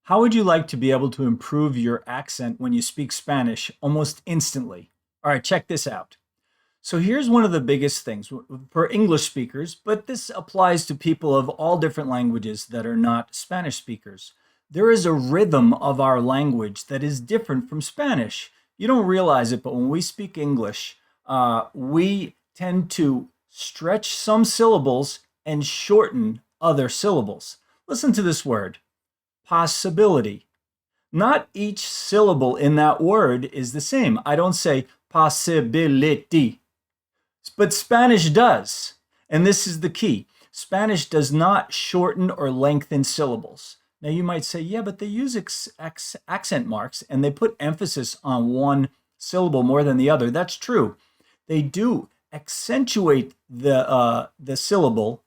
How would you like to be able to improve your accent when you speak Spanish almost instantly? All right, check this out. So here's one of the biggest things for English speakers, but this applies to people of all different languages that are not Spanish speakers. There is a rhythm of our language that is different from Spanish. You don't realize it, but when we speak English, we tend to stretch some syllables and shorten other syllables. Listen to this word, possibility. Not each syllable in that word is the same. I don't say possibility, but Spanish does. And this is the key. Spanish does not shorten or lengthen syllables. Now you might say, yeah, but they use accent marks and they put emphasis on one syllable more than the other. That's true. They do accentuate the syllable.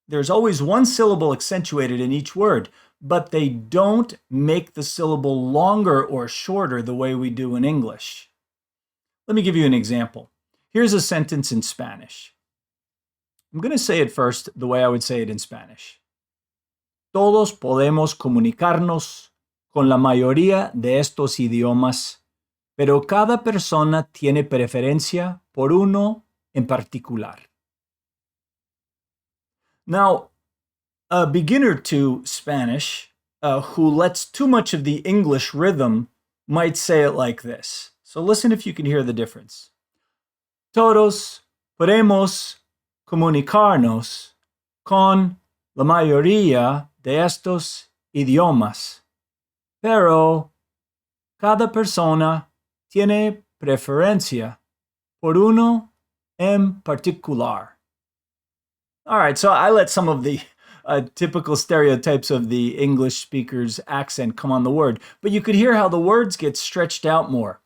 There's always one syllable accentuated in each word, but they don't make the syllable longer or shorter the way we do in English. Let me give you an example. Here's a sentence in Spanish. I'm going to say it first the way I would say it in Spanish. Todos podemos comunicarnos con la mayoría de estos idiomas, pero cada persona tiene preferencia por uno en particular. Now, a beginner to Spanish who lets too much of the English rhythm might say it like this. So listen if you can hear the difference. Todos podemos comunicarnos con la mayoría de estos idiomas, pero cada persona tiene preferencia por uno en particular. All right, so I let some of the typical stereotypes of the English speaker's accent come on the word, but you could hear how the words get stretched out more.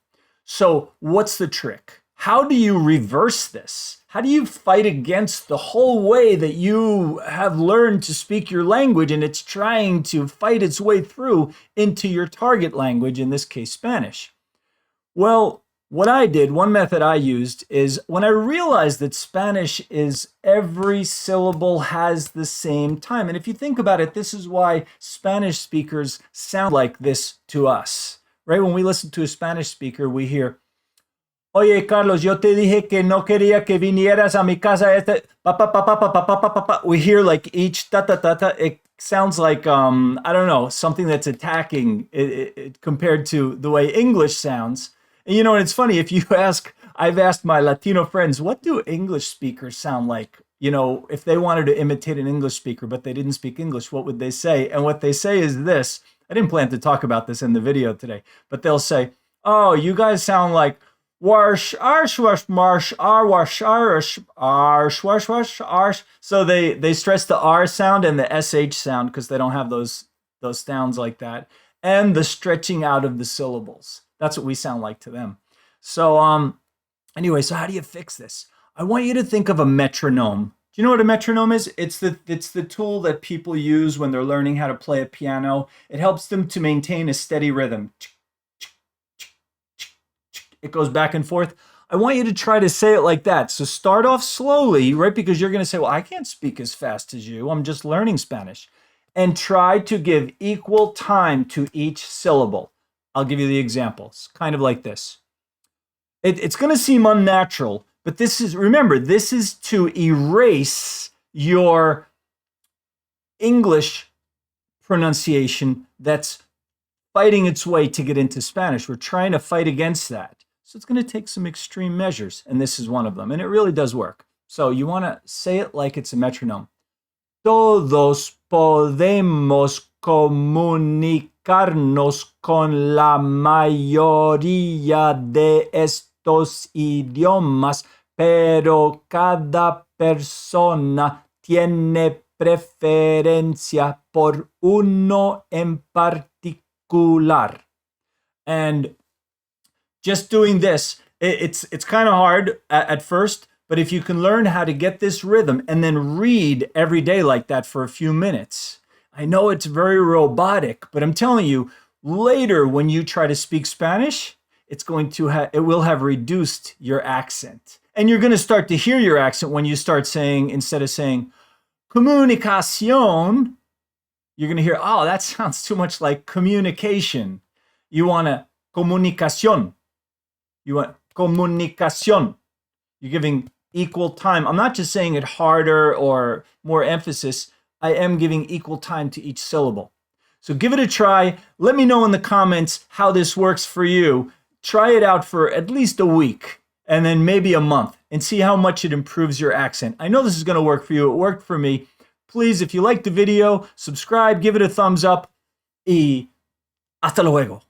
So what's the trick? How do you reverse this? How do you fight against the whole way that you have learned to speak your language and it's trying to fight its way through into your target language, in this case, Spanish? Well, what I did, one method I used, is when I realized that Spanish is every syllable has the same time. And if you think about it, this is why Spanish speakers sound like this to us, right? When we listen to a Spanish speaker, we hear, Oye, Carlos, yo te dije que no quería que vinieras a mi casa. Pa, pa, pa, pa, pa, pa, pa, pa, pa. We hear like each ta ta ta ta. It sounds like, I don't know, something that's attacking it compared to the way English sounds. And you know, and it's funny, if you ask, I've asked my Latino friends, what do English speakers sound like? You know, if they wanted to imitate an English speaker, but they didn't speak English, what would they say? And what they say is this. I didn't plan to talk about this in the video today, but they'll say, oh, you guys sound like Warsh, arsh, wash, marsh, ar, wash, arsh, arsh, wash, wash, arsh. So they stress the R sound and the SH sound because they don't have those sounds like that. And the stretching out of the syllables. That's what we sound like to them. So anyway, so how do you fix this? I want you to think of a metronome. Do you know what a metronome is? It's the tool that people use when they're learning how to play a piano. It helps them to maintain a steady rhythm. It goes back and forth. I want you to try to say it like that. So start off slowly, right? Because you're going to say, well, I can't speak as fast as you. I'm just learning Spanish. And try to give equal time to each syllable. I'll give you the examples, kind of like this. It's going to seem unnatural, but this is, remember, this is to erase your English pronunciation that's fighting its way to get into Spanish. We're trying to fight against that. So it's going to take some extreme measures, and this is one of them, and it really does work. So you want to say it like it's a metronome. Todos podemos comunicarnos con la mayoría de estos idiomas, pero cada persona tiene preferencia por uno en particular. And just doing this, it's kind of hard at first, but if you can learn how to get this rhythm and then read every day like that for a few minutes, I know it's very robotic, but I'm telling you, later when you try to speak Spanish, it will have reduced your accent. And you're going to start to hear your accent when you start saying, instead of saying comunicación, you're going to hear, oh, that sounds too much like communication. You want a comunicación. You want comunicación. You're giving equal time. I'm not just saying it harder or more emphasis. I am giving equal time to each syllable. So give it a try. Let me know in the comments how this works for you. Try it out for at least a week and then maybe a month and see how much it improves your accent. I know this is going to work for you. It worked for me. Please, if you liked the video, subscribe, give it a thumbs up, y hasta luego.